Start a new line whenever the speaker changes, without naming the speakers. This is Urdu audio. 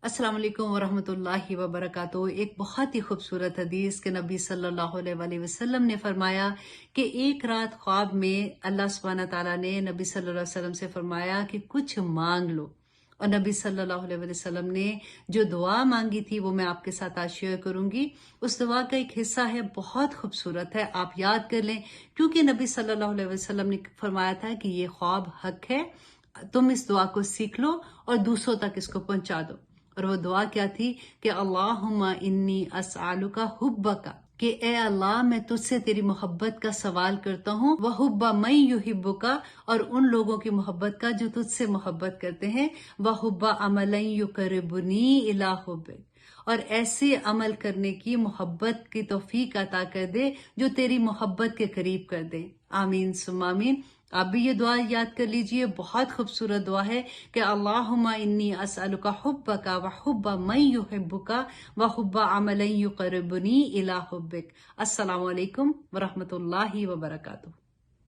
السلام علیکم ورحمۃ اللہ وبرکاتہ۔ ایک بہت ہی خوبصورت حدیث کہ نبی صلی اللہ علیہ وآلہ وسلم نے فرمایا کہ ایک رات خواب میں اللہ سبحانہ تعالیٰ نے نبی صلی اللہ علیہ وسلم سے فرمایا کہ کچھ مانگ لو، اور نبی صلی اللہ علیہ وآلہ وسلم نے جو دعا مانگی تھی وہ میں آپ کے ساتھ آج شیئر کروں گی۔ اس دعا کا ایک حصہ ہے، بہت خوبصورت ہے، آپ یاد کر لیں، کیونکہ نبی صلی اللہ علیہ وسلم نے فرمایا تھا کہ یہ خواب حق ہے، تم اس دعا کو سیکھ لو اور دوسروں تک اس کو پہنچا دو۔ اور وہ دعا کیا تھی کہ اللہم انی اسألک حبک، کہ اے اللہ میں تجھ سے تیری محبت کا سوال کرتا ہوں، وحب من یحبک، اور ان لوگوں کی محبت کا جو تجھ سے محبت کرتے ہیں، وحب عمل یقربنی الی حبک، اور ایسے عمل کرنے کی محبت کی توفیق عطا کر دے جو تیری محبت کے قریب کر دے۔ آمین ثم آمین۔ آپ بھی یہ دعا یاد کر لیجئے، بہت خوبصورت دعا ہے کہ اللہم انی اسألک حبک وحب من یحبک وحب عمل یقربنی الی حبک۔ السلام علیکم ورحمۃ اللہ وبرکاتہ۔